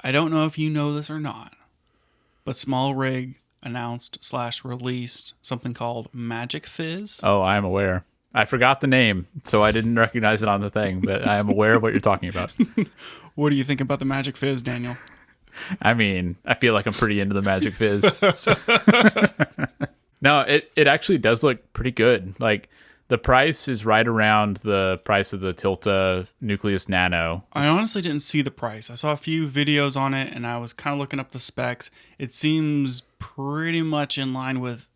I don't know if you know this or not, but Small Rig announced/released something called MagicFiz. Oh, I am aware. I forgot the name, so I didn't recognize it on the thing, but I am aware of what you're talking about. What do you think about the MagicFiz, Daniel? I mean, I feel like I'm pretty into the MagicFiz. No, it actually does look pretty good. Like, the price is right around the price of the Tilta Nucleus Nano. I honestly didn't see the price. I saw a few videos on it, and I was kind of looking up the specs. It seems pretty much in line with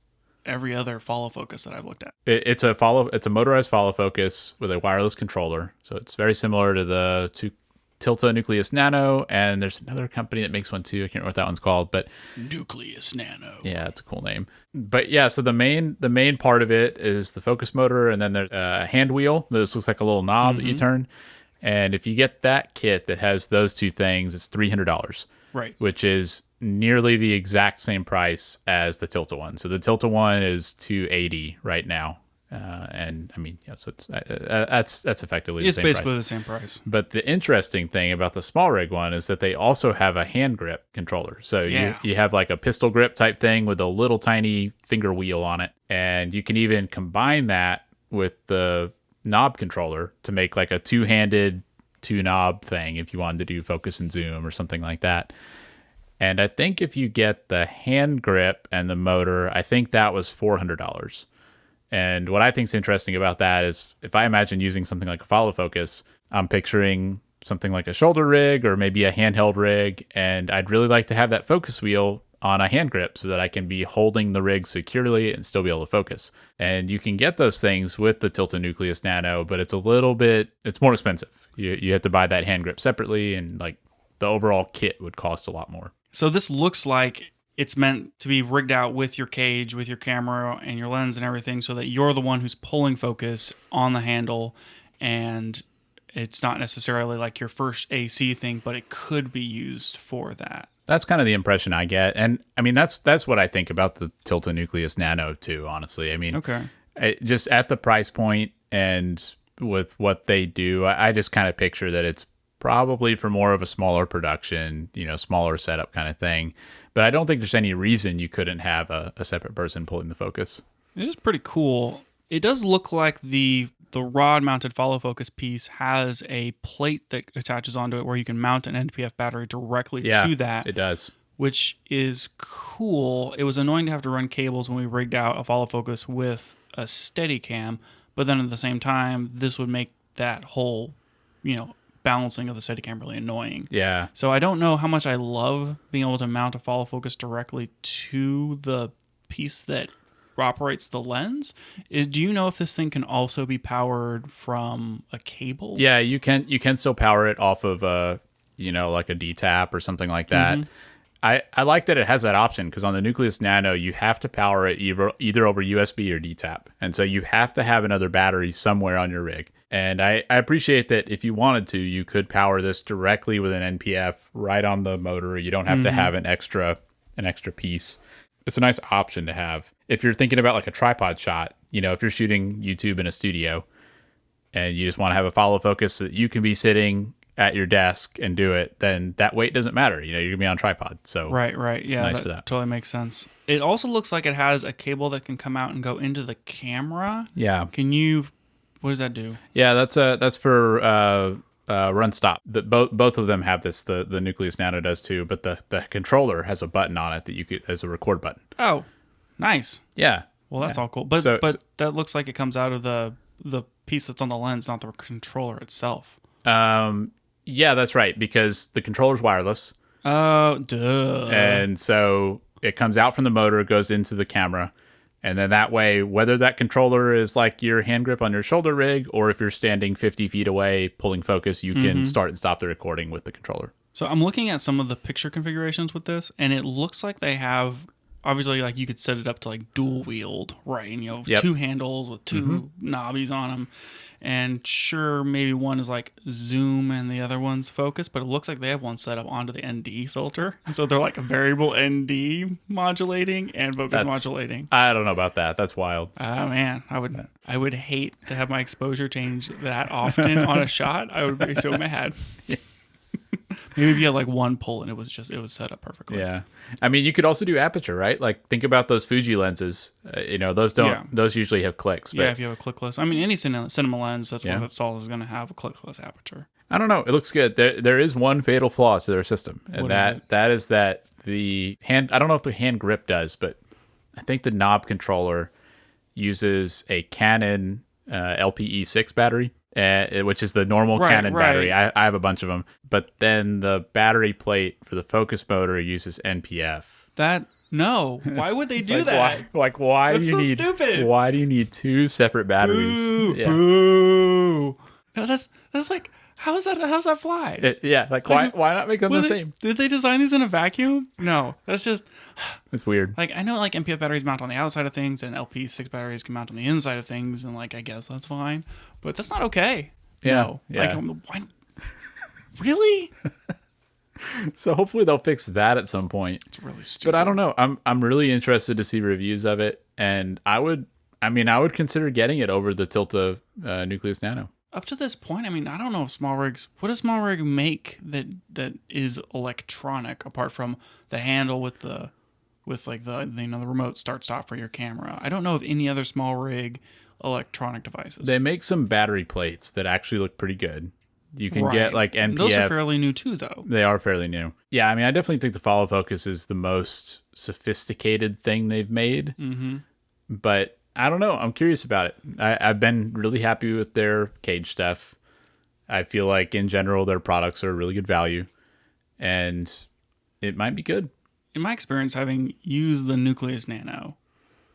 every other follow focus that I've looked at. It's a motorized follow focus with a wireless controller. So it's very similar to the Tilta Nucleus Nano, and there's another company that makes one too. I can't remember what that one's called, but Nucleus Nano. Yeah, it's a cool name. But yeah, so the main part of it is the focus motor, and then there's a hand wheel. This looks like a little knob that you turn. And if you get that kit that has those two things, it's $300. Right. Which is nearly the exact same price as the Tilta one. So the Tilta one is $280 right now. And I mean, yeah, so it's that's effectively the same price. It's basically the same price. But the interesting thing about the small rig one is that they also have a hand grip controller. So you have like a pistol grip type thing with a little tiny finger wheel on it. And you can even combine that with the knob controller to make like a two-handed, two-knob thing if you wanted to do focus and zoom or something like that. And I think if you get the hand grip and the motor, I think that was $400. And what I think is interesting about that is if I imagine using something like a follow focus, I'm picturing something like a shoulder rig or maybe a handheld rig. And I'd really like to have that focus wheel on a hand grip so that I can be holding the rig securely and still be able to focus. And you can get those things with the Tilta Nucleus Nano, but it's more expensive. You have to buy that hand grip separately, and like the overall kit would cost a lot more. So this looks like it's meant to be rigged out with your cage, with your camera and your lens and everything, so that you're the one who's pulling focus on the handle, and it's not necessarily like your first AC thing, but it could be used for that. That's kind of the impression I get. And I mean, that's what I think about the Tilta Nucleus Nano too, honestly. I mean, okay. Just at the price point and with what they do, I just kind of picture that it's probably for more of a smaller production, smaller setup kind of thing. But I don't think there's any reason you couldn't have a separate person pulling the focus. It is pretty cool. It does look like the rod-mounted follow focus piece has a plate that attaches onto it where you can mount an NPF battery directly to that. It does. Which is cool. It was annoying to have to run cables when we rigged out a follow focus with a Steadicam, but then at the same time, this would make that whole, balancing of the Steadicam really annoying. Yeah. So I don't know how much I love being able to mount a follow focus directly to the piece that operates the lens. Do you know if this thing can also be powered from a cable? Yeah, you can still power it off of like a D-tap or something like that. Mm-hmm. I like that it has that option, because on the Nucleus Nano, you have to power it either over USB or D-tap. And so you have to have another battery somewhere on your rig. And I appreciate that if you wanted to, you could power this directly with an NPF right on the motor. You don't have to have an extra piece. It's a nice option to have. If you're thinking about like a tripod shot, if you're shooting YouTube in a studio and you just want to have a follow focus so that you can be sitting at your desk and do it, then that weight doesn't matter. You're going to be on a tripod. So right. Yeah, nice for that. Totally makes sense. It also looks like it has a cable that can come out and go into the camera. Yeah. What does that do? Yeah, that's for run stop. Both of them have this. The Nucleus Nano does too, but the controller has a button on it that you could as a record button. Oh, nice. Yeah. Well, that's all cool. But that looks like it comes out of the piece that's on the lens, not the controller itself. Yeah, that's right, because the controller's wireless. Oh, duh. And so it comes out from the motor, goes into the camera, and then that way, whether that controller is like your hand grip on your shoulder rig, or if you're standing 50 feet away pulling focus, you can start and stop the recording with the controller. So I'm looking at some of the picture configurations with this, and it looks like they have, obviously, like you could set it up to like dual wheeled, right? And two handles with two knobbies on them. And sure, maybe one is like zoom and the other one's focus, but it looks like they have one set up onto the ND filter. So they're like a variable ND modulating and focus modulating. I don't know about that. That's wild. Oh man, I would hate to have my exposure change that often on a shot. I would be so mad. Maybe if you had like one pull and it was set up perfectly. Yeah. I mean, you could also do aperture, right? Like think about those Fuji lenses. Those usually have clicks. But, yeah, if you have a clickless. I mean, any cinema lens that's one that's all is going to have a clickless aperture. I don't know. It looks good. There is one fatal flaw to their system, and that is that the hand. I don't know if the hand grip does, but I think the knob controller uses a Canon LPE6 battery, which is the normal Canon battery. I have a bunch of them, but then the battery plate for the focus motor uses NPF. No. Why would they do that? Why That's do you need? stupid. Why do you need two separate batteries? Boo. No, that's like. How's that fly? Why not make them the same? Did they design these in a vacuum? No, that's just... It's weird. Like, I know, like, NPF batteries mount on the outside of things, and LP6 batteries can mount on the inside of things, and, like, I guess that's fine. But that's not okay. Yeah. No. Yeah. Like, why? Really? So hopefully they'll fix that at some point. It's really stupid. But I don't know. I'm really interested to see reviews of it, and I would consider getting it over the Tilta Nucleus Nano. Up to this point, I mean, I don't know if what does small rig make that is electronic apart from the handle with the remote start stop for your camera. I don't know of any other small rig electronic devices. They make some battery plates that actually look pretty good. You can get like NPF. Those are fairly new too, though. They are fairly new. Yeah, I mean, I definitely think the follow focus is the most sophisticated thing they've made. Mm-hmm. But I don't know. I'm curious about it. I've been really happy with their cage stuff. I feel like in general their products are really good value, and it might be good. In my experience, having used the Nucleus Nano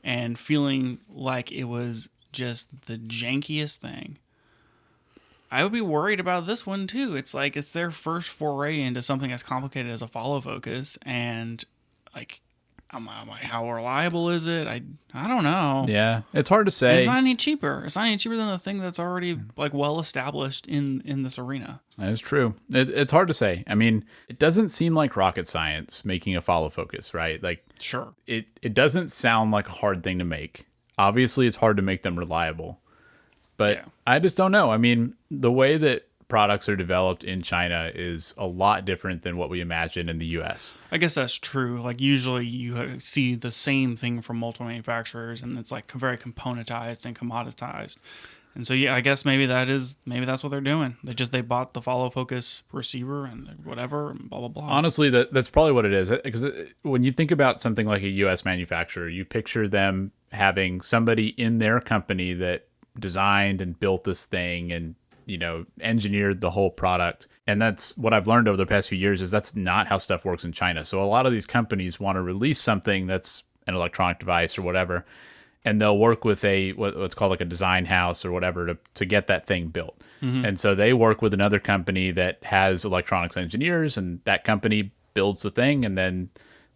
and feeling like it was just the jankiest thing, I would be worried about this one too. It's like it's their first foray into something as complicated as a follow focus, and like, how reliable is it? I don't know. Yeah, it's hard to say. And it's not any cheaper. It's not any cheaper than the thing that's already like well established in this arena. That is true. It's hard to say. I mean, it doesn't seem like rocket science making a follow focus, right? Like, sure, it doesn't sound like a hard thing to make. Obviously, it's hard to make them reliable, but I just don't know. I mean, the way that products are developed in China is a lot different than what we imagine in the US. I guess that's true. Like usually you see the same thing from multiple manufacturers, and it's like very componentized and commoditized. And so I guess maybe that's what they're doing. They bought the follow focus receiver and whatever and blah blah blah. Honestly, that's probably what it is. Because when you think about something like a US manufacturer, you picture them having somebody in their company that designed and built this thing and engineered the whole product. And that's what I've learned over the past few years is that's not how stuff works in China. So a lot of these companies want to release something that's an electronic device or whatever, and they'll work with what's called like a design house or whatever to get that thing built. Mm-hmm. And so they work with another company that has electronics engineers, and that company builds the thing, and then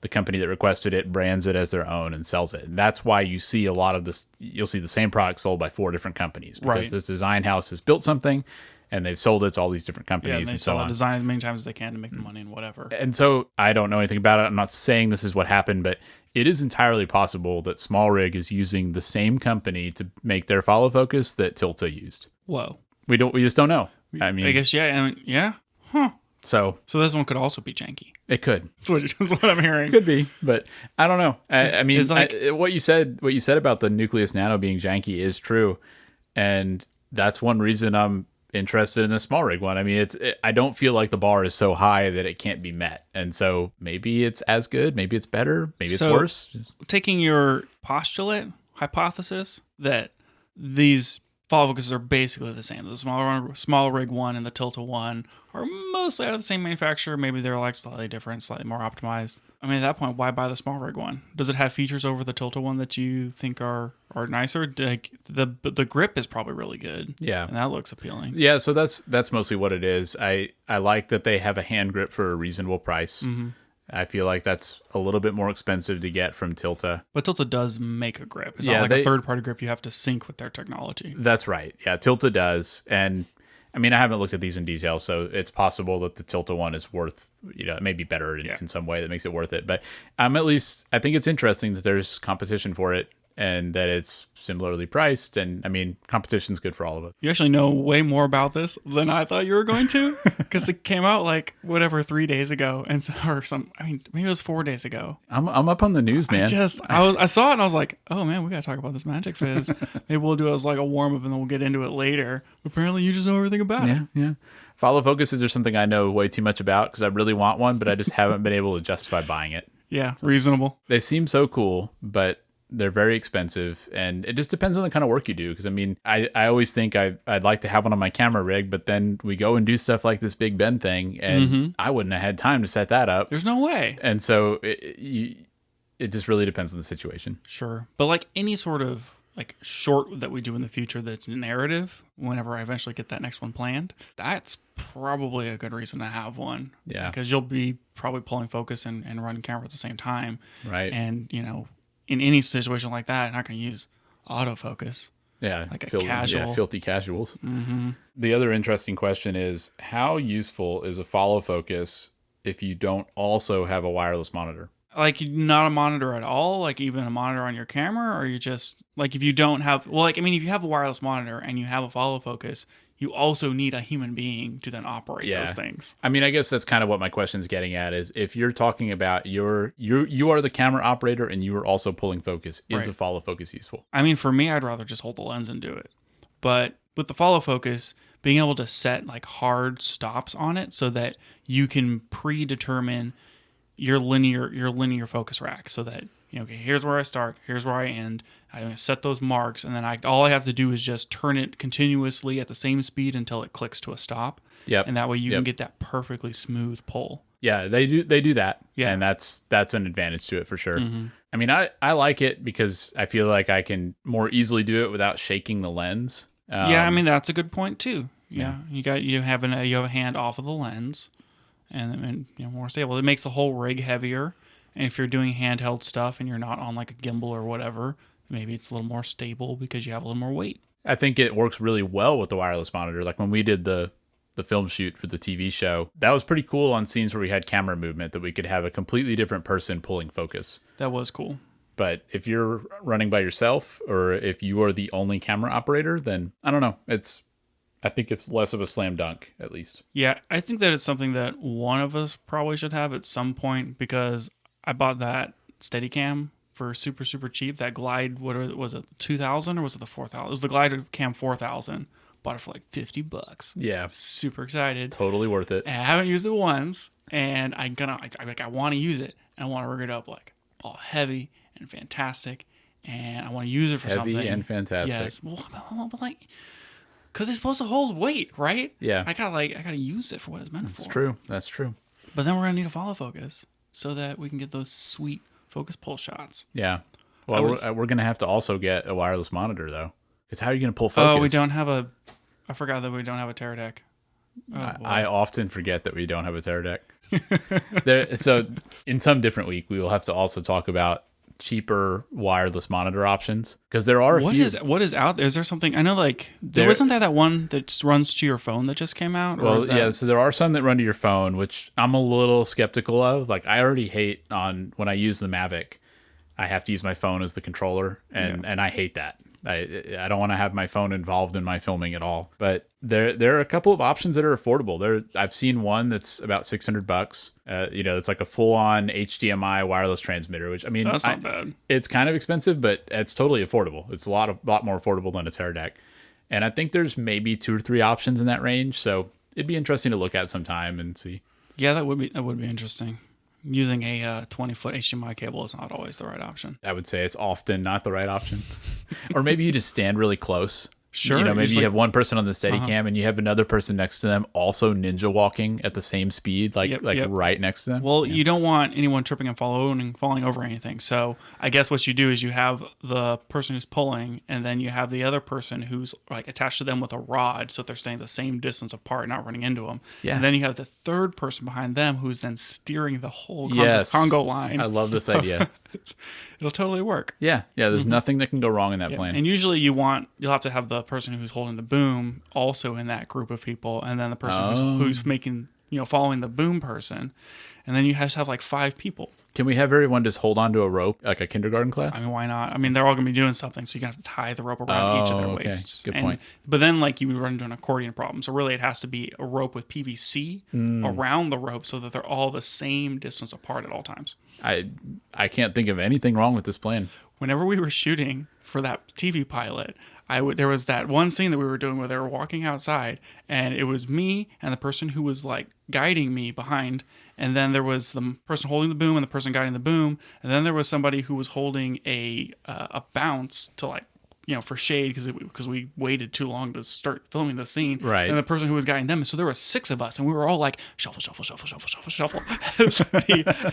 the company that requested it brands it as their own and sells it. And that's why you see a lot of this. You'll see the same product sold by 4 different companies because this design house has built something and they've sold it to all these different companies and so on. They design as many times as they can to make the money and whatever. And so I don't know anything about it. I'm not saying this is what happened, but it is entirely possible that Small Rig is using the same company to make their follow focus that Tilta used. Whoa. We just don't know. I mean, I guess, yeah. Huh. So this one could also be janky. It could. That's what I'm hearing. Could be, but I don't know. I mean, what you said about the Nucleus Nano being janky is true, and that's one reason I'm interested in the small rig one. I mean, I don't feel like the bar is so high that it can't be met, and so maybe it's as good, maybe it's better, maybe it's worse. Taking your hypothesis that these follow focuses are basically the same. The small rig one and the Tilta one are mostly out of the same manufacturer. Maybe they're like slightly different, slightly more optimized. I mean, at that point, why buy the small rig one? Does it have features over the Tilta one that you think are nicer? Like the grip is probably really good. Yeah, and that looks appealing. Yeah, so that's mostly what it is. I like that they have a hand grip for a reasonable price. Mm-hmm. I feel like that's a little bit more expensive to get from Tilta. But Tilta does make a grip. It's not like a third-party grip you have to sync with their technology. That's right. Yeah, Tilta does. And, I mean, I haven't looked at these in detail, so it's possible that the Tilta one is worth, it may be better in some way that makes it worth it. But I think it's interesting that there's competition for it. and that it's similarly priced. And I mean, competition's good for all of us. You actually know way more about this than I thought you were going to, because it came out like 3 days ago, and so, maybe it was 4 days ago. I'm up on the news, man. I saw it and I was like, oh man, we gotta talk about this MagicFiz. Maybe we'll do it as like a warm up and then we'll get into it later. Apparently, you just know everything about it. Yeah. Follow focuses are something I know way too much about because I really want one, but I just haven't been able to justify buying it. Yeah, reasonable. They seem so cool, but they're very expensive, and it just depends on the kind of work you do. Because I mean, I always think I'd like to have one on my camera rig, but then we go and do stuff like this Big Ben thing, and I wouldn't have had time to set that up. There's no way. And so it just really depends on the situation. Sure, but like any sort of like short that we do in the future that's narrative, whenever I eventually get that next one planned, that's probably a good reason to have one. Yeah. Because you'll be probably pulling focus and running camera at the same time. Right. And, in any situation like that, I'm not going to use autofocus. Yeah. Like a casual. Yeah, filthy casuals. Mm-hmm. The other interesting question is, how useful is a follow focus if you don't also have a wireless monitor? Like not a monitor at all, like even a monitor on your camera, or you just like if you don't have if you have a wireless monitor and you have a follow focus, you also need a human being to then operate those things. I mean, I guess that's kind of what my question is getting at, is if you're talking about you are the camera operator and you are also pulling focus, is a follow focus useful? I mean, for me, I'd rather just hold the lens and do it. But with the follow focus, being able to set like hard stops on it so that you can predetermine your linear focus rack, so that okay, here's where I start, here's where I end. I'm going to set those marks, and then all I have to do is just turn it continuously at the same speed until it clicks to a stop. Yep. And that way you can get that perfectly smooth pull. Yeah, they do that. Yeah. And that's an advantage to it for sure. Mm-hmm. I mean, I like it because I feel like I can more easily do it without shaking the lens. I mean, that's a good point too. Yeah. You have a hand off of the lens. And more stable. It makes the whole rig heavier. And if you're doing handheld stuff and you're not on like a gimbal or whatever, maybe it's a little more stable because you have a little more weight. I think it works really well with the wireless monitor. Like when we did the film shoot for the TV show, that was pretty cool on scenes where we had camera movement, that we could have a completely different person pulling focus. That was cool. But if you're running by yourself, or if you are the only camera operator, then I don't know. I think it's less of a slam dunk, at least. Yeah, I think that it's something that one of us probably should have at some point, because I bought that Steadicam for super, super cheap. That Glide, what was it, 2000 or was it the 4000? It was the Glide Cam 4000. Bought it for like $50. Yeah. Super excited. Totally worth it. And I haven't used it once, and I want to use it. And I want to rig it up like all heavy and fantastic, and I want to use it for something. Heavy and fantastic. Yes. Well, but like, because it's supposed to hold weight, right? Yeah. I gotta use it for what it's meant for. That's true. That's true. But then we're gonna need a follow focus so that we can get those sweet focus pull shots. Yeah. Well, we're gonna have to also get a wireless monitor though, because how are you gonna pull focus? Oh, we don't have a. I forgot that we don't have a Teradek. I often forget that we don't have a Teradek. So in some different week, we will have to also talk about cheaper wireless monitor options, because there are a few. What is out there? Is there something? I know, like there wasn't that one that runs to your phone that just came out? Well, yeah. So there are some that run to your phone, which I'm a little skeptical of. Like I already hate when I use the Mavic, I have to use my phone as the controller, and I hate that. I don't want to have my phone involved in my filming at all. But there are a couple of options that are affordable. I've seen one that's about $600. It's like a full-on HDMI wireless transmitter, which I mean, that's not bad. It's kind of expensive, but it's totally affordable. It's a lot more affordable than a Teradek. And I think there's maybe 2 or 3 options in that range. So it'd be interesting to look at sometime and see. Yeah, that would be interesting. Using a 20-foot HDMI cable is not always the right option. I would say it's often not the right option. Or maybe you just stand really close. Sure. Maybe you have one person on the Steadicam and you have another person next to them also ninja walking at the same speed, right next to them. Well, you don't want anyone tripping and falling over anything. So I guess what you do is you have the person who's pulling, and then you have the other person who's like attached to them with a rod, so they're staying the same distance apart, not running into them. Yeah. And then you have the third person behind them who's then steering the whole Congo line. I love this idea. It'll totally work. Yeah. There's nothing that can go wrong in that plan. And usually you'll have to have the person who's holding the boom also in that group of people, and then the person who's making following the boom person. And then you have to have like 5 people. Can we have everyone just hold on to a rope like a kindergarten class? I mean, why not? I mean, they're all going to be doing something, so you're going to have to tie the rope around each of their waists. Good point. But then, like, you run into an accordion problem. So really, it has to be a rope with PVC around the rope so that they're all the same distance apart at all times. I can't think of anything wrong with this plan. Whenever we were shooting for that TV pilot, there was that one scene that we were doing where they were walking outside, and it was me and the person who was like guiding me behind, and then there was the person holding the boom and the person guiding the boom, and then there was somebody who was holding a bounce to like for shade because we waited too long to start filming the scene. Right. And the person who was guiding them. So there were 6 of us, and we were all like shuffle, shuffle, shuffle, shuffle, shuffle, shuffle.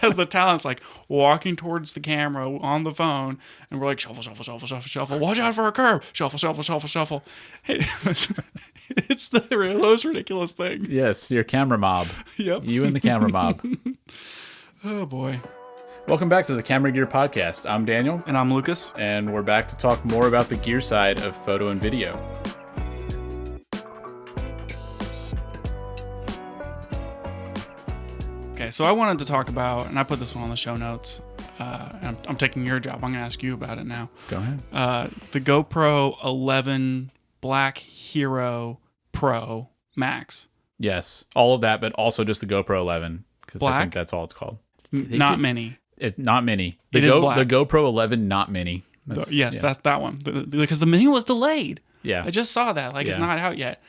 as the talent's like walking towards the camera on the phone, and we're like shuffle, shuffle, shuffle, shuffle, shuffle. Watch out for a curve. Shuffle, shuffle, shuffle, shuffle. It's the most ridiculous thing. Yes, your camera mob. Yep. You and the camera mob. Oh boy. Welcome back to the Camera Gear Podcast. I'm Daniel. And I'm Lucas. And we're back to talk more about the gear side of photo and video. Okay, so I wanted to talk about, and I put this one on the show notes, and I'm taking your job. I'm going to ask you about it now. Go ahead. The GoPro 11 Black Hero Pro Max. Yes, all of that, but also just the GoPro 11, because I think that's all it's called. Not mini. Not mini. It is black. The GoPro 11, not mini. That's that one. Because the mini was delayed. Yeah. I just saw that. Like, it's not out yet.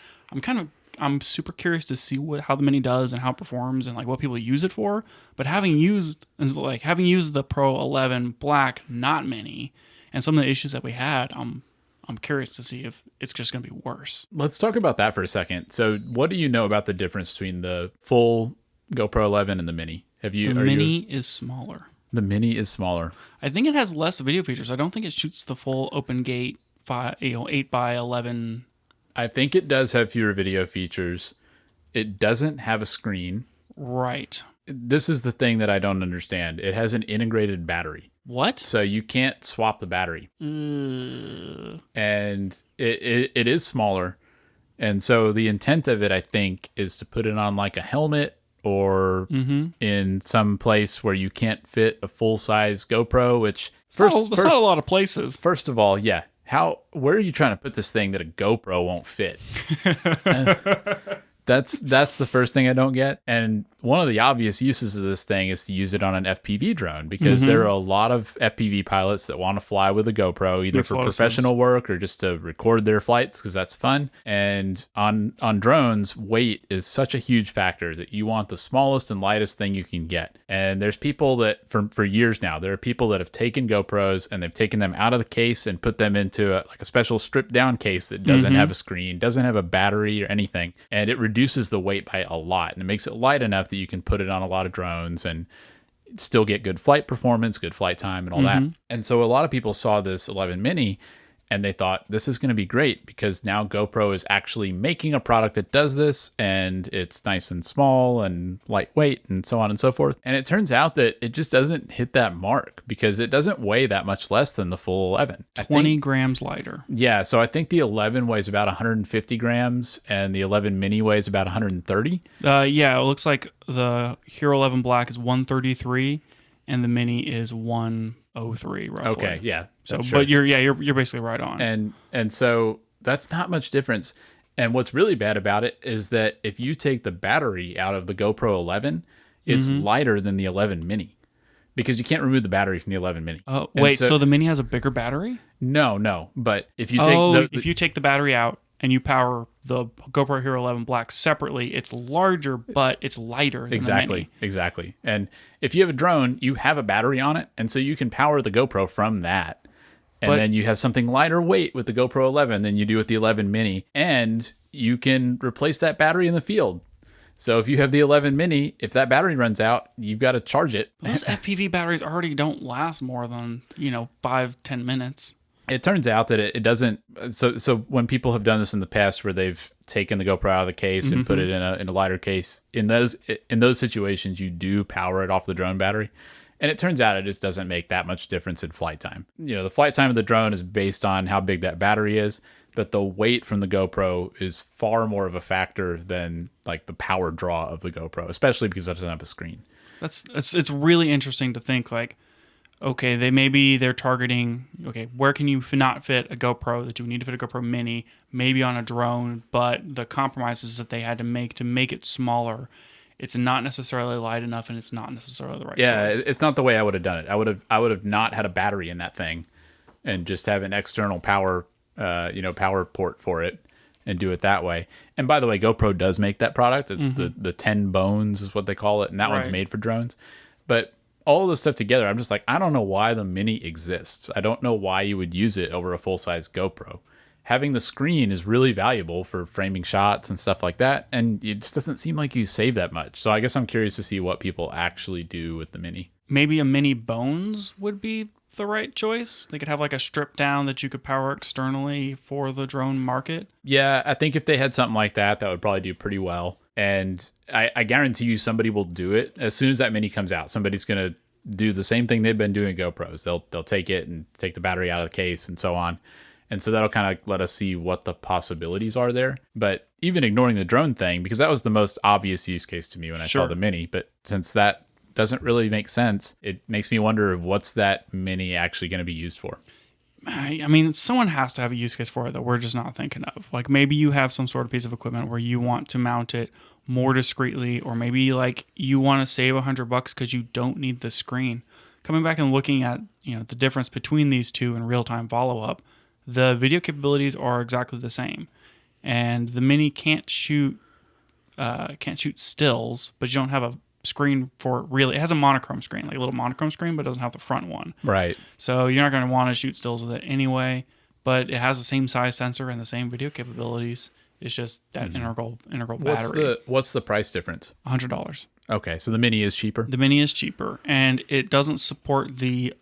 I'm super curious to see how the mini does and how it performs and like what people use it for. But having used the Pro 11 Black, not mini, and some of the issues that we had, I'm curious to see if it's just going to be worse. Let's talk about that for a second. So, what do you know about the difference between the full GoPro 11 and the mini? The mini is smaller. The mini is smaller. I think it has less video features. I don't think it shoots the full open gate 8x11. I think it does have fewer video features. It doesn't have a screen. Right. This is the thing that I don't understand. It has an integrated battery. What? So you can't swap the battery. And it is smaller. And so the intent of it, I think, is to put it on like a helmet or in some place where you can't fit a full-size GoPro, which that's not a lot of places. First of all, yeah. Where are you trying to put this thing that a GoPro won't fit? That's the first thing I don't get. And one of the obvious uses of this thing is to use it on an FPV drone, because there are a lot of FPV pilots that want to fly with a GoPro, either for professional work or just to record their flights because that's fun. And on drones, weight is such a huge factor that you want the smallest and lightest thing you can get. And there's people that for years now, there are people that have taken GoPros and they've taken them out of the case and put them into a special stripped down case that doesn't have a screen, doesn't have a battery or anything. And it reduces the weight by a lot, and it makes it light enough that you can put it on a lot of drones and still get good flight performance, good flight time, and all that. And so a lot of people saw this 11 mini and they thought, this is going to be great because now GoPro is actually making a product that does this, and it's nice and small and lightweight and so on and so forth. And it turns out that it just doesn't hit that mark because it doesn't weigh that much less than the full 11. 20 grams lighter. Yeah, so I think the 11 weighs about 150 grams and the 11 mini weighs about 130. Yeah, it looks like the Hero 11 Black is 133 and the mini is 103 roughly. Okay, yeah. So, sure. But you're basically right on. And so that's not much difference. And what's really bad about it is that if you take the battery out of the GoPro 11, it's lighter than the 11 mini because you can't remove the battery from the 11 mini. Oh, wait, so the mini has a bigger battery? No. But if you take if you take the battery out and you power the GoPro Hero 11 Black separately, it's larger, but it's lighter than the mini. Exactly. And if you have a drone, you have a battery on it, and so you can power the GoPro from that. And then you have something lighter weight with the GoPro 11 than you do with the 11 mini, and you can replace that battery in the field. So if you have the 11 mini, if that battery runs out, you've got to charge it. Those FPV batteries already don't last more than 5-10 minutes. It turns out that it doesn't. So when people have done this in the past, where they've taken the GoPro out of the case and put it in a lighter case, in those situations, you do power it off the drone battery, And it turns out it just doesn't make that much difference in flight time. The flight time of the drone is based on how big that battery is, but the weight from the GoPro is far more of a factor than like the power draw of the GoPro, especially because it doesn't have a screen. It's really interesting to think like, okay, they're targeting, okay, where can you not fit a GoPro that you would need to fit a GoPro Mini, maybe on a drone, but the compromises that they had to make it smaller. It's not necessarily light enough, and it's not necessarily the right choice. It's not the way I would have done it. I would have not had a battery in that thing, and just have an external power, power port for it, and do it that way. And by the way, GoPro does make that product. It's the 10 bones is what they call it, and that one's made for drones. But all of this stuff together, I'm just like, I don't know why the Mini exists. I don't know why you would use it over a full-size GoPro. Having the screen is really valuable for framing shots and stuff like that, and it just doesn't seem like you save that much. So I guess I'm curious to see what people actually do with the Mini. Maybe a Mini Bones would be the right choice. They could have like a strip down that you could power externally for the drone market. Yeah, I think if they had something like that, that would probably do pretty well. And I guarantee you somebody will do it. As soon as that Mini comes out, somebody's going to do the same thing they've been doing GoPros. They'll take it and take the battery out of the case and so on. And so that'll kind of let us see what the possibilities are there. But even ignoring the drone thing, because that was the most obvious use case to me when I saw the Mini. But since that doesn't really make sense, it makes me wonder what's that Mini actually going to be used for. I mean, someone has to have a use case for it that we're just not thinking of. Like maybe you have some sort of piece of equipment where you want to mount it more discreetly, or maybe like you want to save $100 because you don't need the screen. Coming back and looking at the difference between these two in real-time follow-up, the video capabilities are exactly the same, and the Mini can't shoot stills, but you don't have a screen for it really. It has a monochrome screen, like a little monochrome screen, but it doesn't have the front one. Right. So you're not going to want to shoot stills with it anyway, but it has the same size sensor and the same video capabilities. It's just that integral battery. What's the price difference? $100. Okay, so the Mini is cheaper? The Mini is cheaper, and it doesn't support the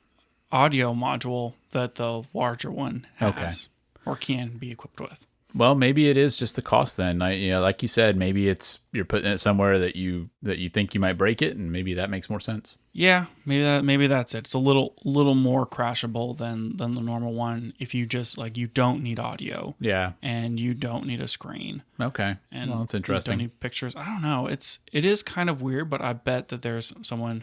audio module that the larger one has or can be equipped with. Well, maybe it is just the cost then. Like you said, maybe you're putting it somewhere that you think you might break it, and maybe that makes more sense. Yeah, maybe that's it. It's a little more crashable than the normal one if you just you don't need audio. Yeah. And you don't need a screen. Okay. And well, that's interesting. You don't need pictures. I don't know. It is kind of weird, but I bet that there's someone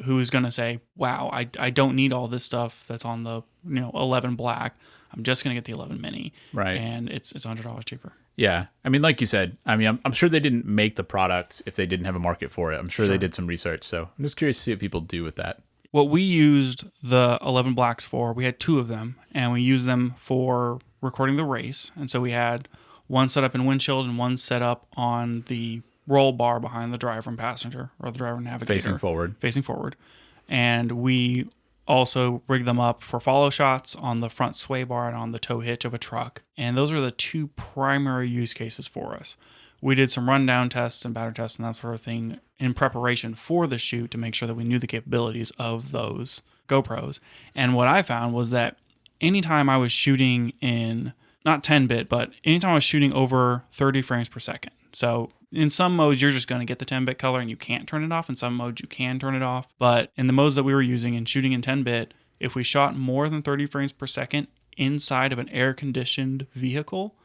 who's going to say, wow, I don't need all this stuff that's on the 11 Black. I'm just going to get the 11 Mini. Right. And it's $100 cheaper. Yeah. I mean, like you said, I'm sure they didn't make the product if they didn't have a market for it. I'm sure they did some research. So I'm just curious to see what people do with that. What we used the 11 Blacks for, we had two of them, and we used them for recording the race. And so we had one set up in windshield and one set up on the roll bar behind the driver and passenger, or the driver and navigator. Facing forward. And we also rigged them up for follow shots on the front sway bar and on the tow hitch of a truck. And those are the two primary use cases for us. We did some rundown tests and battery tests and that sort of thing in preparation for the shoot to make sure that we knew the capabilities of those GoPros. And what I found was that anytime I was shooting in, not 10-bit, but anytime I was shooting over 30 frames per second. So in some modes, you're just going to get the 10-bit color and you can't turn it off. In some modes, you can turn it off. But in the modes that we were using and shooting in 10-bit, if we shot more than 30 frames per second inside of an air-conditioned vehicle,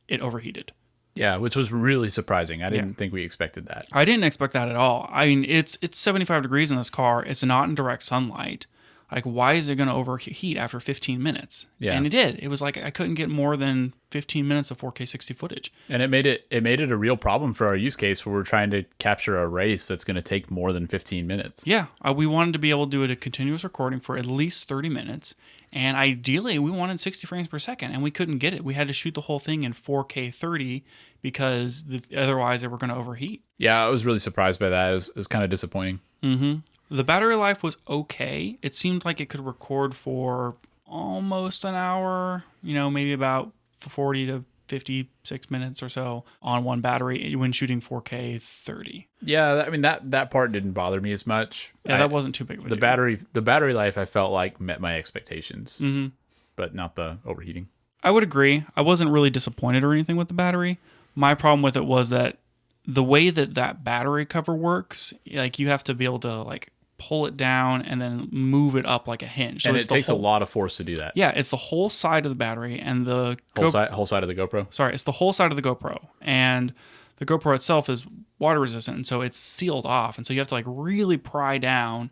it overheated. Yeah, which was really surprising. I didn't think we expected that. I didn't expect that at all. I mean, it's 75 degrees in this car. It's not in direct sunlight. Like, why is it going to overheat after 15 minutes? Yeah. And it did. It was like I couldn't get more than 15 minutes of 4K 60 footage. And it made it a real problem for our use case where we're trying to capture a race that's going to take more than 15 minutes. Yeah. We wanted to be able to do a continuous recording for at least 30 minutes. And ideally, we wanted 60 frames per second, and we couldn't get it. We had to shoot the whole thing in 4K 30 because otherwise they were going to overheat. Yeah, I was really surprised by that. It was kind of disappointing. Mm-hmm. The battery life was okay. It seemed like it could record for almost an hour, maybe about 40 to 56 minutes or so on one battery when shooting 4K 30. Yeah, I mean, that part didn't bother me as much. Yeah, that wasn't too big of a deal. The battery life, I felt like met my expectations, but not the overheating. I would agree. I wasn't really disappointed or anything with the battery. My problem with it was that the way that battery cover works, like you have to be able to pull it down and then move it up like a hinge. So and it takes a lot of force to do that. Yeah, it's the whole side of the battery and the whole side of the GoPro. Sorry, it's the whole side of the GoPro, and the GoPro itself is water resistant, and so it's sealed off, and so you have to like really pry down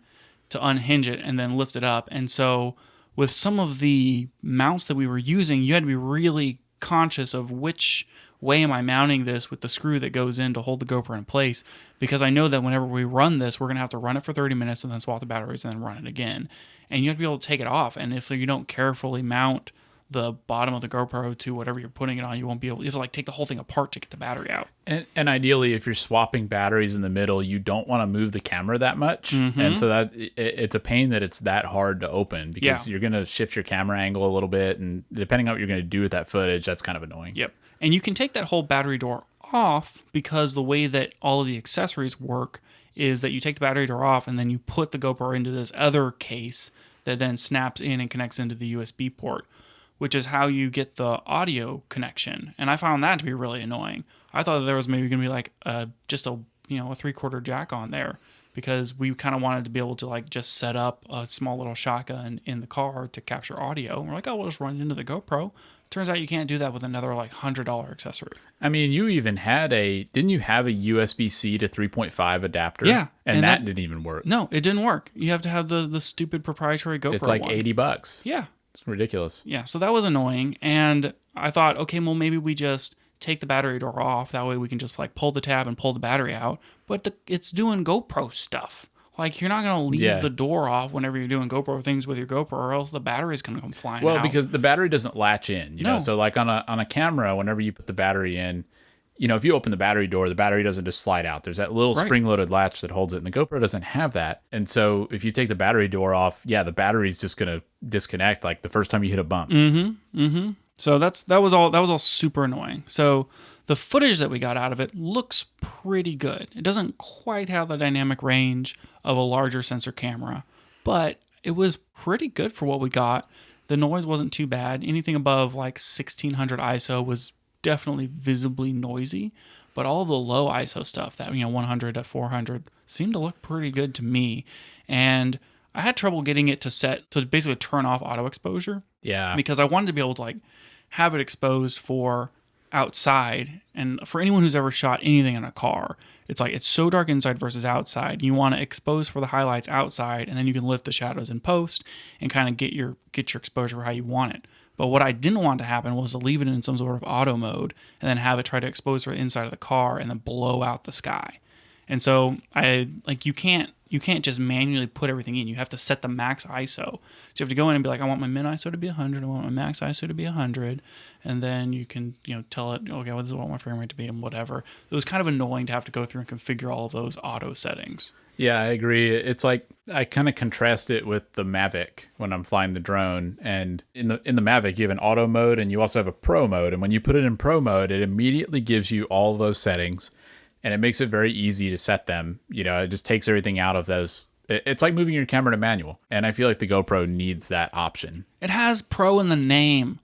to unhinge it and then lift it up. And so with some of the mounts that we were using, you had to be really conscious of which way am I mounting this with the screw that goes in to hold the GoPro in place, because I know that whenever we run this, we're going to have to run it for 30 minutes and then swap the batteries and then run it again. And you have to be able to take it off. And if you don't carefully mount the bottom of the GoPro to whatever you're putting it on, you won't be able, you have to like take the whole thing apart to get the battery out. And ideally, if you're swapping batteries in the middle, you don't want to move the camera that much. And so that it's a pain that it's that hard to open, because you're going to shift your camera angle a little bit. And depending on what you're going to do with that footage, that's kind of annoying. Yep. And you can take that whole battery door off, because the way that all of the accessories work is that you take the battery door off and then you put the GoPro into this other case that then snaps in and connects into the USB port, which is how you get the audio connection. And I found that to be really annoying. I thought that there was maybe going to be like just a 3/4 jack on there, because we kind of wanted to be able to like just set up a small little shotgun in the car to capture audio. And we're like, oh, we'll just run it into the GoPro. Turns out you can't do that with another like $100 accessory. I mean, you even had didn't you have a USB-C to 3.5 adapter? Yeah. And that didn't even work. No, it didn't work. You have to have the stupid proprietary GoPro. It's like one. $80. Yeah. It's ridiculous. Yeah, so that was annoying. And I thought, okay, well, maybe we just take the battery door off. That way we can just like pull the tab and pull the battery out. But it's doing GoPro stuff. Like, you're not going to leave the door off whenever you're doing GoPro things with your GoPro, or else the battery's going to come flying out. Well, because the battery doesn't latch in, you know? So like on a camera, whenever you put the battery in, if you open the battery door, the battery doesn't just slide out. There's that little spring-loaded latch that holds it, and the GoPro doesn't have that. And so if you take the battery door off, the battery's just going to disconnect like the first time you hit a bump. So that was all super annoying. So the footage that we got out of it looks pretty good. It doesn't quite have the dynamic range of a larger sensor camera, but it was pretty good for what we got. The noise wasn't too bad. Anything above like 1600 ISO was definitely visibly noisy, but all the low ISO stuff, that 100 to 400, seemed to look pretty good to me. And I had trouble getting it to basically turn off auto exposure. Yeah. Because I wanted to be able to like have it exposed for outside. And for anyone who's ever shot anything in a car, it's like it's so dark inside versus outside. You want to expose for the highlights outside, and then you can lift the shadows in post and kind of get your exposure for how you want it. But what I didn't want to happen was to leave it in some sort of auto mode and then have it try to expose for the inside of the car and then blow out the sky. And so you can't just manually put everything in. You have to set the max ISO. So you have to go in and be like, I want my min ISO to be 100. I want my max ISO to be 100. And then you can, tell it, okay, well, this is what I want my frame rate to be and whatever. It was kind of annoying to have to go through and configure all of those auto settings. Yeah, I agree. It's like I kind of contrast it with the Mavic when I'm flying the drone. And in the Mavic, you have an auto mode and you also have a pro mode. And when you put it in pro mode, it immediately gives you all those settings. And it makes it very easy to set them. It just takes everything out of those. It's like moving your camera to manual. And I feel like the GoPro needs that option. It has pro in the name.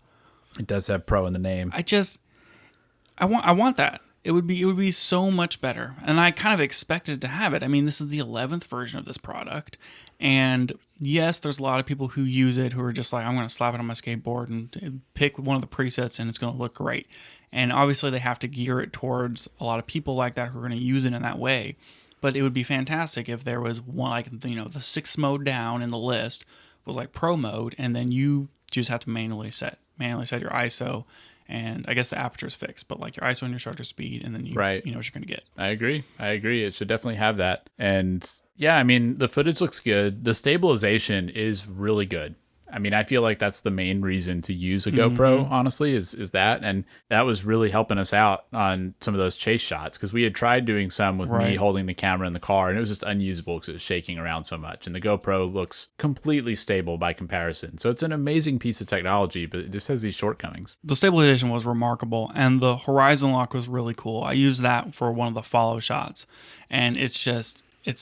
It does have pro in the name. I want that. It would be so much better. And I kind of expected to have it. I mean, this is the 11th version of this product. And yes, there's a lot of people who use it who are just like, I'm going to slap it on my skateboard and pick one of the presets and it's going to look great. And obviously they have to gear it towards a lot of people like that who are going to use it in that way. But it would be fantastic if there was one, like, the 6th mode down in the list was like pro mode, and then you just have to manually set your ISO, and I guess the aperture is fixed, but like your ISO and your shutter speed, and then you know what you're going to get. I agree. It should definitely have that. And yeah, I mean, the footage looks good. The stabilization is really good. I mean, I feel like that's the main reason to use a GoPro, honestly, is that. And that was really helping us out on some of those chase shots, because we had tried doing some with me holding the camera in the car, and it was just unusable because it was shaking around so much. And the GoPro looks completely stable by comparison. So it's an amazing piece of technology, but it just has these shortcomings. The stabilization was remarkable, and the horizon lock was really cool. I used that for one of the follow shots, and it's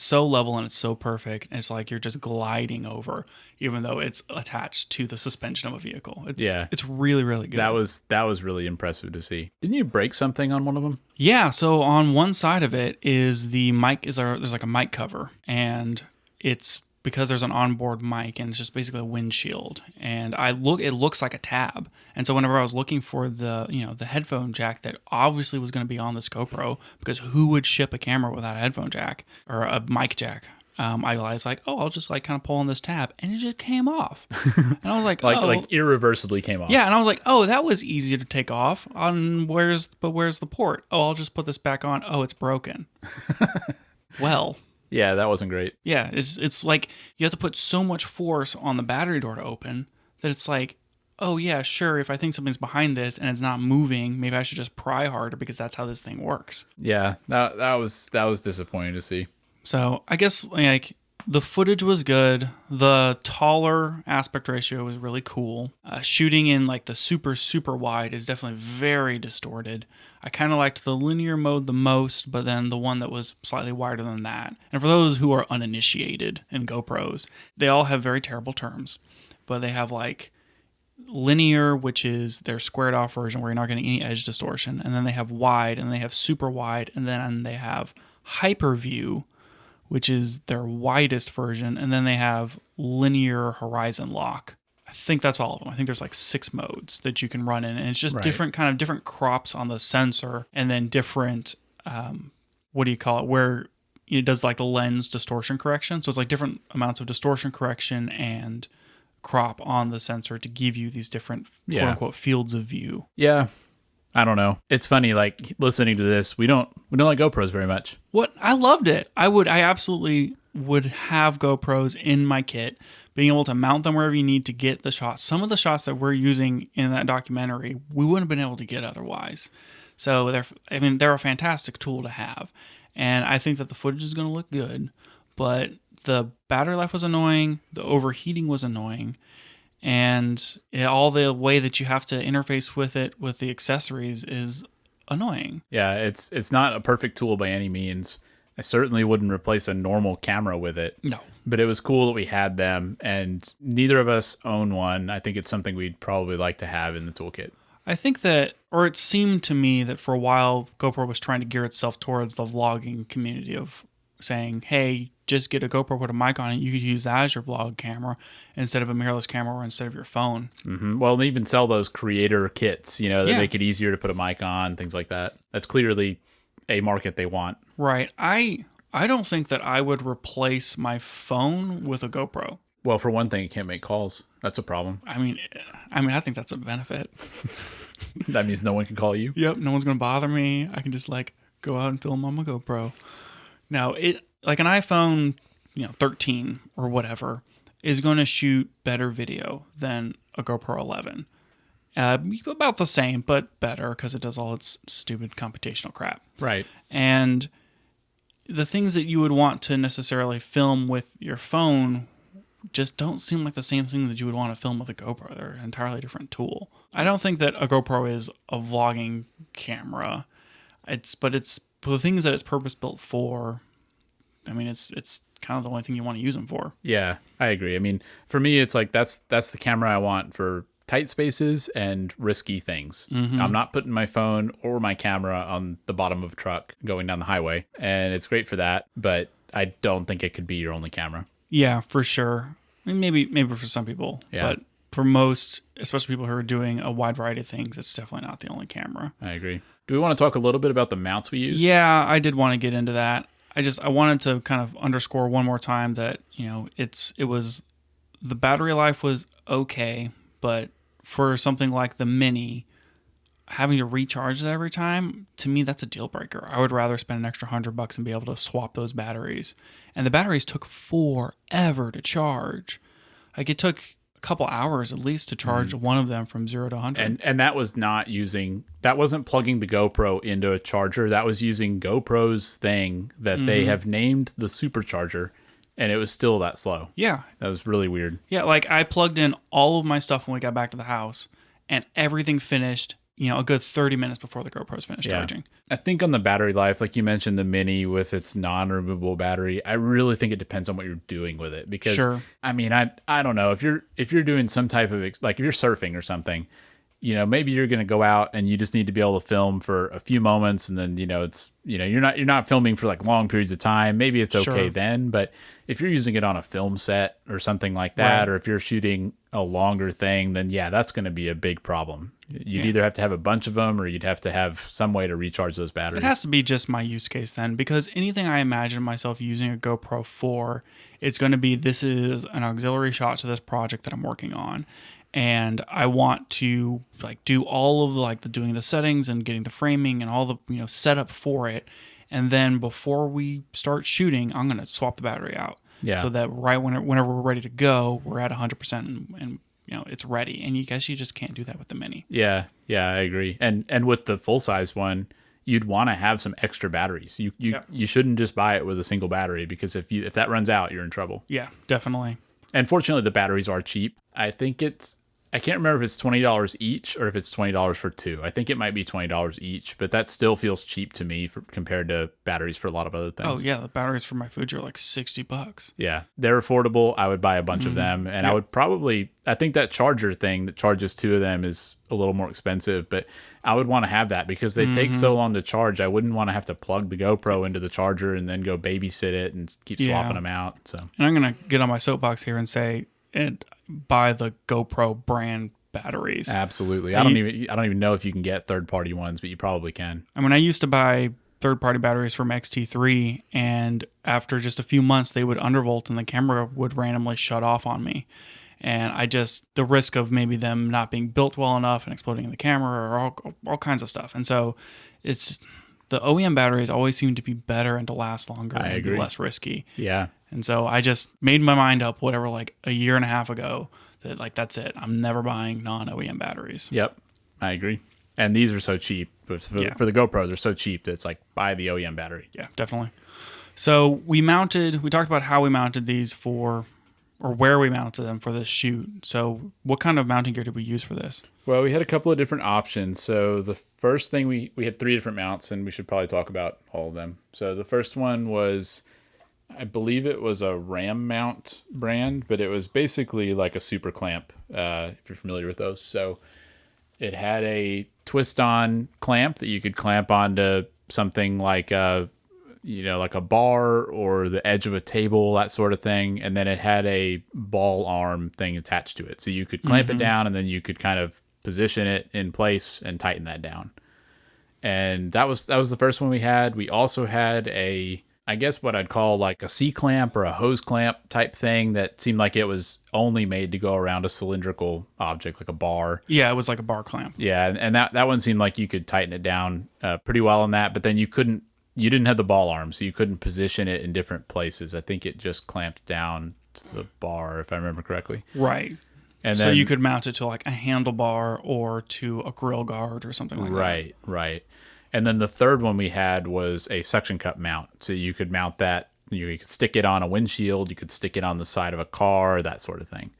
so level and it's so perfect. It's like you're just gliding over, even though it's attached to the suspension of a vehicle. It's really, really good. That was really impressive to see. Didn't you break something on one of them? Yeah. So on one side of it is the mic. There's like a mic cover, and it's because there's an onboard mic and it's just basically a windshield. And it looks like a tab. And so whenever I was looking for the headphone jack that obviously was going to be on this GoPro, because who would ship a camera without a headphone jack or a mic jack? I was like, I'll just like kind of pull on this tab, and it just came off. And I was like, like irreversibly came off. Yeah, and I was like, that was easy to take off. Where's the port? I'll just put this back on. It's broken. Well. Yeah, that wasn't great. Yeah, it's like you have to put so much force on the battery door to open that it's like, oh yeah, sure, if I think something's behind this and it's not moving, maybe I should just pry harder because that's how this thing works. Yeah, that was disappointing to see. So I guess like the footage was good. The taller aspect ratio was really cool. Shooting in like the super, super wide is definitely very distorted. I kind of liked the linear mode the most, but then the one that was slightly wider than that. And for those who are uninitiated in GoPros, they all have very terrible terms. But they have like linear, which is their squared off version where you're not getting any edge distortion. And then they have wide, and they have super wide, and then they have hyper view, which is their widest version. And then they have linear horizon lock. I think that's all of them. I think there's like 6 modes that you can run in, and it's just different crops on the sensor, and then different where it does like the lens distortion correction. So it's like different amounts of distortion correction and crop on the sensor to give you these different quote unquote fields of view. Yeah. I don't know. It's funny, like listening to this, we don't like GoPros very much. What? I loved it. I absolutely would have GoPros in my kit, being able to mount them wherever you need to get the shots. Some of the shots that we're using in that documentary, we wouldn't have been able to get otherwise. So they're a fantastic tool to have. And I think that the footage is going to look good, but the battery life was annoying. The overheating was annoying. And all the way that you have to interface with it with the accessories is annoying. Yeah, it's not a perfect tool by any means. I certainly wouldn't replace a normal camera with it. No. But it was cool that we had them, and neither of us own one. I think it's something we'd probably like to have in the toolkit. I think that, or it seemed to me that for a while, GoPro was trying to gear itself towards the vlogging community of saying, hey, just get a GoPro, put a mic on it. You could use that as your vlog camera instead of a mirrorless camera or instead of your phone. Mm-hmm. Well, they even sell those creator kits, that make it easier to put a mic on, things like that. That's clearly a market they want. Right. I don't think that I would replace my phone with a GoPro. Well, for one thing, you can't make calls. That's a problem. I mean, I think that's a benefit. That means no one can call you? Yep. No one's going to bother me. I can just go out and film on my GoPro. Now, like an iPhone, 13 or whatever is going to shoot better video than a GoPro 11. About the same, but better because it does all its stupid computational crap. Right. And the things that you would want to necessarily film with your phone just don't seem like the same thing that you would want to film with a GoPro. They're an entirely different tool. I don't think that a GoPro is a vlogging camera. But the things that it's purpose built for. I mean, it's kind of the only thing you want to use them for. Yeah, I agree. I mean, for me, it's like that's the camera I want for tight spaces and risky things. Mm-hmm. I'm not putting my phone or my camera on the bottom of a truck going down the highway, and it's great for that, but I don't think it could be your only camera. Yeah, for sure. I mean, maybe for some people, but for most, especially people who are doing a wide variety of things, it's definitely not the only camera. I agree. Do we want to talk a little bit about the mounts we use? Yeah, I did want to get into that. I wanted to kind of underscore one more time that, it was the battery life was okay, but for something like the Mini, having to recharge it every time, to me, that's a deal breaker. I would rather spend an extra $100 and be able to swap those batteries. And the batteries took forever to charge. Like it took a couple hours at least to charge one of them from 0 to 100. And that was that wasn't plugging the GoPro into a charger. That was using GoPro's thing that they have named the supercharger. And it was still that slow. Yeah. That was really weird. Yeah, like I plugged in all of my stuff when we got back to the house, and everything finished, a good 30 minutes before the GoPro's finished charging. I think on the battery life, like you mentioned, the Mini with its non-removable battery, I really think it depends on what you're doing with it. Because, I mean, I don't know. If you're doing some type of, like if you're surfing or something, maybe you're going to go out and you just need to be able to film for a few moments, and then, it's, you're not filming for like long periods of time. Maybe it's okay then, but if you're using it on a film set or something like that, right, or if you're shooting a longer thing, then yeah, that's going to be a big problem. You'd either have to have a bunch of them or you'd have to have some way to recharge those batteries. It has to be just my use case then, because anything I imagine myself using a GoPro for, it's going to be, this is an auxiliary shot to this project that I'm working on. And I want to like do all of the doing the settings and getting the framing and all the setup for it. And then before we start shooting, I'm going to swap the battery out. Yeah. So that right whenever we're ready to go, we're at 100% and it's ready. And you just can't do that with the Mini. Yeah, I agree. And with the full size one, you'd want to have some extra batteries. You shouldn't just buy it with a single battery, because if that runs out, you're in trouble. Yeah, definitely. And fortunately, the batteries are cheap. I think I can't remember if it's $20 each or if it's $20 for two. I think it might be $20 each, but that still feels cheap to me compared to batteries for a lot of other things. Oh yeah, the batteries for my Fuji are like $60. Yeah, they're affordable. I would buy a bunch of them, and I think that charger thing that charges two of them is a little more expensive, but I would want to have that because they take so long to charge. I wouldn't want to have to plug the GoPro into the charger and then go babysit it and keep swapping them out. So, and I'm gonna get on my soapbox here and say, buy the GoPro brand batteries. Absolutely. I don't even know if you can get third-party ones, but you probably can. I mean, I used to buy third-party batteries from XT3, and after just a few months, they would undervolt and the camera would randomly shut off on me. And the risk of maybe them not being built well enough and exploding in the camera, or all kinds of stuff. And so it's the OEM batteries always seem to be better and to last longer and be less risky. Yeah. And so I just made my mind up, a year and a half ago, that that's it. I'm never buying non-OEM batteries. Yep, I agree. And these are so cheap. But for the GoPro, they're so cheap that it's like, buy the OEM battery. Yeah, definitely. So we talked about how we mounted these or where we mounted them for this shoot. So what kind of mounting gear did we use for this? Well, we had a couple of different options. So the first thing, we had 3 different mounts, and we should probably talk about all of them. So the first one was, I believe it was a Ram mount brand, but it was basically like a super clamp, if you're familiar with those. So it had a twist-on clamp that you could clamp onto something like a bar or the edge of a table, that sort of thing. And then it had a ball arm thing attached to it. So you could clamp it down, and then you could kind of position it in place and tighten that down. And that was the first one we had. We also had I guess what I'd call like a C-clamp or a hose clamp type thing that seemed like it was only made to go around a cylindrical object, like a bar. Yeah, it was like a bar clamp. Yeah, and that one seemed like you could tighten it down pretty well on that, but then you didn't have the ball arm, so you couldn't position it in different places. I think it just clamped down to the bar, if I remember correctly. Right. And so you could mount it to like a handlebar or to a grill guard or something like that. Right. And then the third one we had was a suction cup mount. So you could mount that, you could stick it on a windshield, you could stick it on the side of a car, that sort of thing.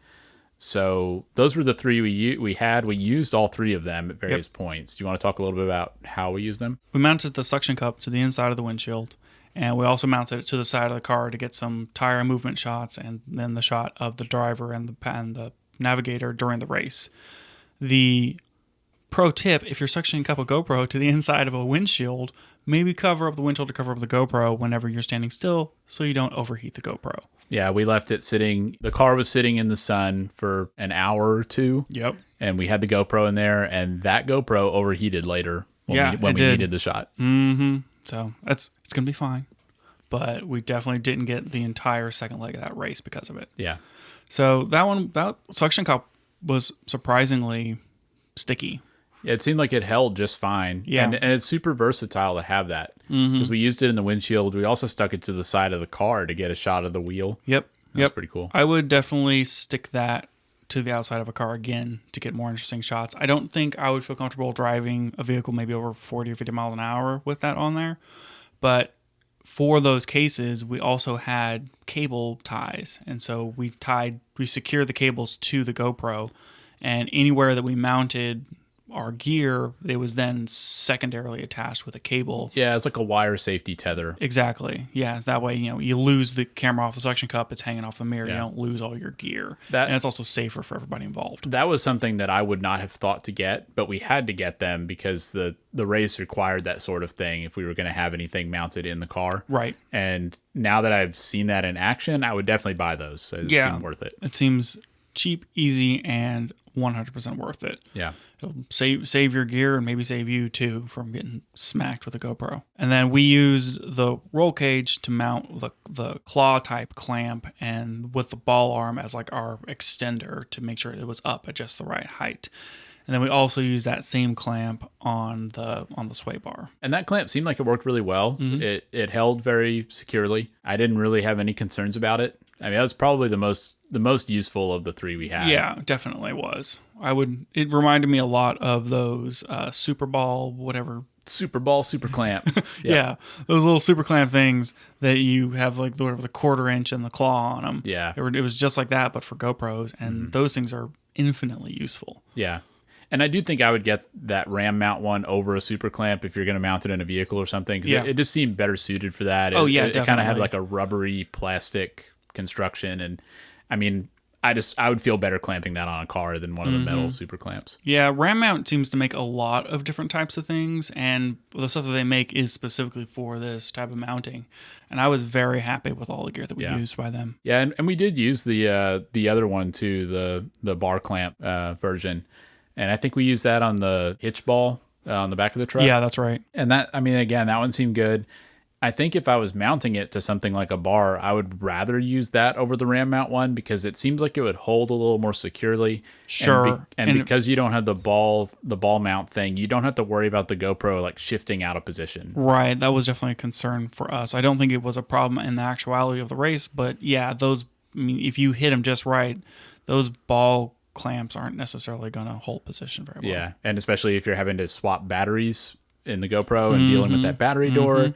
So those were the 3 we had. We used all 3 of them at various points. Do you want to talk a little bit about how we used them? We mounted the suction cup to the inside of the windshield, and we also mounted it to the side of the car to get some tire movement shots, and then the shot of the driver and the navigator during the race. The pro tip, if you're suctioning cup a GoPro to the inside of a windshield, maybe cover up the windshield to cover up the GoPro whenever you're standing still so you don't overheat the GoPro. Yeah, we left it sitting. The car was sitting in the sun for an hour or 2. Yep. And we had the GoPro in there, and that GoPro overheated later when we needed the shot. Mm-hmm. So it's going to be fine. But we definitely didn't get the entire second leg of that race because of it. Yeah. So that suction cup was surprisingly sticky. It seemed like it held just fine. Yeah. And it's super versatile to have that. Because we used it in the windshield. We also stuck it to the side of the car to get a shot of the wheel. Yep. That's pretty cool. I would definitely stick that to the outside of a car again to get more interesting shots. I don't think I would feel comfortable driving a vehicle maybe over 40 or 50 miles an hour with that on there. But for those cases, we also had cable ties. And so we secured the cables to the GoPro. And anywhere that we mounted our gear, it was then secondarily attached with a cable. Yeah, it's like a wire safety tether. Exactly. Yeah, that way, you lose the camera off the suction cup, it's hanging off the mirror. You don't lose all your gear. And it's also safer for everybody involved. That was something that I would not have thought to get, but we had to get them because the race required that sort of thing if we were going to have anything mounted in the car. Right. And now that I've seen that in action, I would definitely buy those. It seemed worth it. It seems cheap, easy, and 100% worth it. Yeah. It'll save your gear and maybe save you too from getting smacked with a GoPro. And then we used the roll cage to mount the claw type clamp and with the ball arm as like our extender to make sure it was up at just the right height. And then we also used that same clamp on the sway bar. And that clamp seemed like it worked really well. Mm-hmm. It held very securely. I didn't really have any concerns about it. I mean, that was probably the most useful of the three we had. Yeah, definitely was. It reminded me a lot of those Super Ball, whatever. Super Ball, Super Clamp. Yeah, those little Super Clamp things that you have like the 1/4 inch and the claw on them. Yeah. It was just like that, but for GoPros. And those things are infinitely useful. Yeah. And I do think I would get that ram mount one over a super clamp if you're going to mount it in a vehicle or something. Because it just seemed better suited for that. Definitely. It kind of had like a rubbery plastic construction. And I mean, I would feel better clamping that on a car than one of the metal super clamps. Yeah, ram mount seems to make a lot of different types of things. And the stuff that they make is specifically for this type of mounting. And I was very happy with all the gear that we used by them. Yeah, and we did use the other one too, the bar clamp version. And I think we used that on the hitch ball on the back of the truck. Yeah, that's right. And that one seemed good. I think if I was mounting it to something like a bar, I would rather use that over the ram mount one because it seems like it would hold a little more securely. Sure. And because you don't have the ball mount thing, you don't have to worry about the GoPro like shifting out of position. Right. That was definitely a concern for us. I don't think it was a problem in the actuality of the race, but yeah, if you hit them just right, those ball clamps aren't necessarily going to hold position very well. Yeah, and especially if you're having to swap batteries in the GoPro and dealing with that battery door,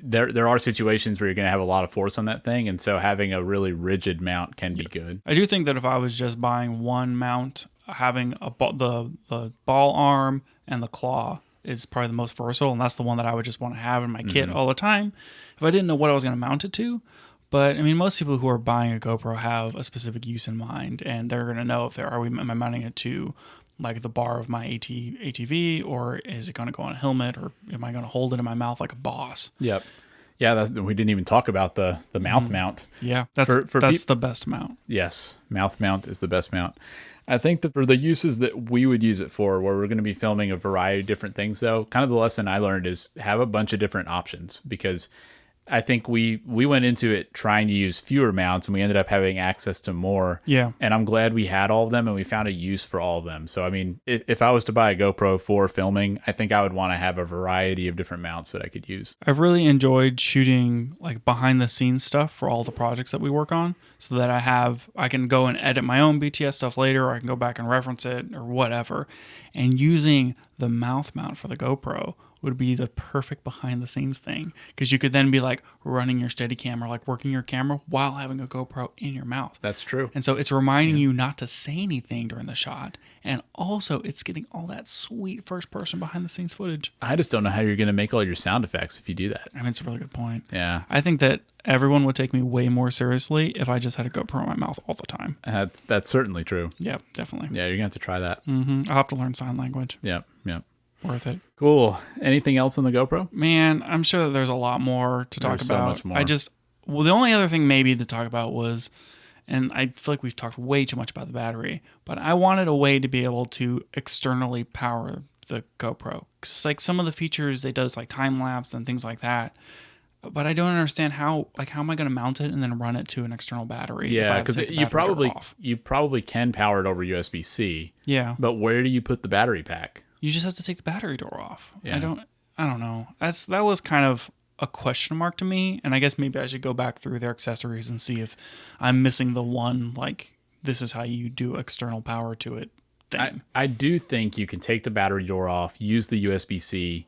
there are situations where you're going to have a lot of force on that thing, and so having a really rigid mount can be good. I do think that if I was just buying one mount, having the ball arm and the claw is probably the most versatile, and that's the one that I would just want to have in my kit all the time if I didn't know what I was going to mount it to. But I mean, most people who are buying a GoPro have a specific use in mind, and they're going to know if am I mounting it to like the bar of my ATV, or is it going to go on a helmet, or am I going to hold it in my mouth like a boss? Yep. Yeah, we didn't even talk about the mouth mount. Yeah, that's the best mount. Yes, mouth mount is the best mount. I think that for the uses that we would use it for, where we're going to be filming a variety of different things, though, kind of the lesson I learned is have a bunch of different options, because I think we went into it trying to use fewer mounts, and we ended up having access to more. Yeah. And I'm glad we had all of them, and we found a use for all of them. So, I mean, if I was to buy a GoPro for filming, I think I would want to have a variety of different mounts that I could use. I've really enjoyed shooting like behind the scenes stuff for all the projects that we work on, so that I can go and edit my own BTS stuff later, or I can go back and reference it or whatever. And using the mouth mount for the GoPro would be the perfect behind the scenes thing, because you could then be like running your Steadicam or like working your camera while having a GoPro in your mouth. That's true. And so it's reminding you not to say anything during the shot, and also it's getting all that sweet first person behind the scenes footage. I just don't know how you're going to make all your sound effects if you do that. I mean, it's a really good point. Yeah. I think that everyone would take me way more seriously if I just had a GoPro in my mouth all the time. That's certainly true. Yeah, definitely. Yeah, you're going to have to try that. I'll have to learn sign language. Yep. Worth it. Cool. Anything else on the GoPro? Man, I'm sure that there's a lot more to talk about. So much more. The only other thing maybe to talk about was, and I feel like we've talked way too much about the battery, but I wanted a way to be able to externally power the GoPro. 'Cause like some of the features it does, like time lapse and things like that. But I don't understand how am I going to mount it and then run it to an external battery? Yeah, because you probably can power it over USB-C. Yeah. But where do you put the battery pack? You just have to take the battery door off. Yeah. I don't know. That was kind of a question mark to me, and I guess maybe I should go back through their accessories and see if I'm missing the one, like, this is how you do external power to it thing. I do think you can take the battery door off, use the USB-C,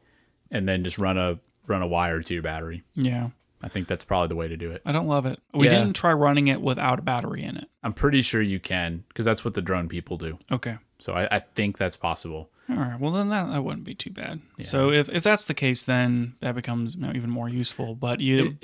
and then just run a wire to your battery. Yeah. I think that's probably the way to do it. I don't love it. We didn't try running it without a battery in it. I'm pretty sure you can, because that's what the drone people do. Okay. So I think that's possible. All right. Well, then that wouldn't be too bad. Yeah. So if that's the case, then that becomes even more useful. But you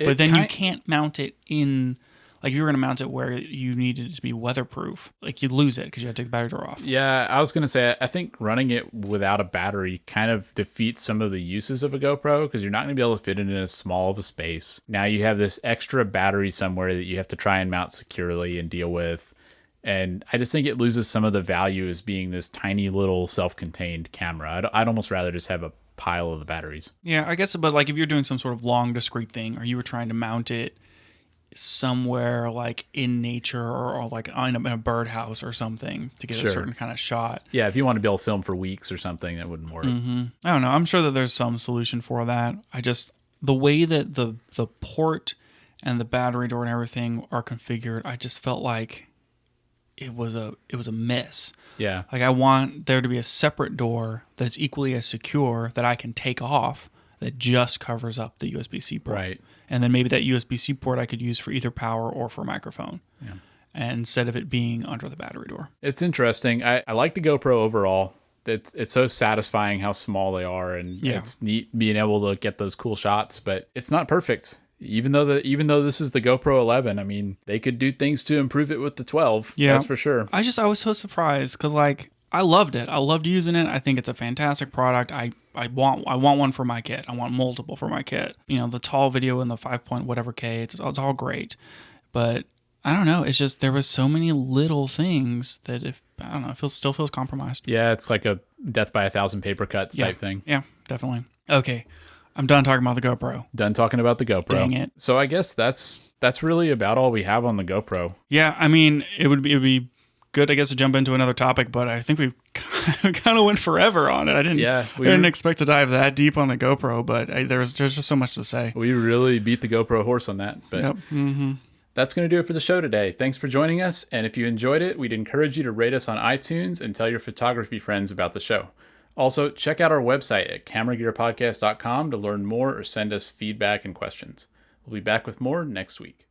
can't mount it in. Like, if you were going to mount it where you needed it to be weatherproof, like, you'd lose it because you had to take the battery door off. Yeah, I was going to say, I think running it without a battery kind of defeats some of the uses of a GoPro because you're not going to be able to fit it in as small of a space. Now you have this extra battery somewhere that you have to try and mount securely and deal with. And I just think it loses some of the value as being this tiny little self-contained camera. I'd almost rather just have a pile of the batteries. Yeah, I guess, but like if you're doing some sort of long, discrete thing, or you were trying to mount it somewhere like in nature or like in a birdhouse or something to get a certain kind of shot. Yeah, if you want to be able to film for weeks or something, that wouldn't work. Mm-hmm. I don't know. I'm sure that there's some solution for that. The way that the port and the battery door and everything are configured, I just felt like it was a mess. Yeah. Like, I want there to be a separate door that's equally as secure that I can take off that just covers up the USB-C port. Right. And then maybe that USB-C port I could use for either power or for microphone. Yeah. And instead of it being under the battery door. It's interesting. I like the GoPro overall. It's so satisfying how small they are, and it's neat being able to get those cool shots, but it's not perfect. Even though this is the GoPro 11, I mean, they could do things to improve it with the 12. Yeah, that's for sure. I was so surprised because, like, I loved it. I loved using it. I think it's a fantastic product. I want one for my kit. I want multiple for my kit. You know, the tall video and the 5 point whatever K, it's all great. But I don't know. It's just there was so many little things that it still feels compromised. Yeah, it's like a death by 1,000 paper cuts type thing. Yeah, definitely. Okay, I'm done talking about the GoPro. Done talking about the GoPro. Dang it. So I guess that's really about all we have on the GoPro. Yeah, I mean, it would be good, I guess, to jump into another topic, but I think we kind of went forever on it. I didn't expect to dive that deep on the GoPro, but there's just so much to say. We really beat the GoPro horse on that. But yep. Mm-hmm. That's going to do it for the show today. Thanks for joining us, and if you enjoyed it, we'd encourage you to rate us on iTunes and tell your photography friends about the show. Also, check out our website at cameragearpodcast.com to learn more or send us feedback and questions. We'll be back with more next week.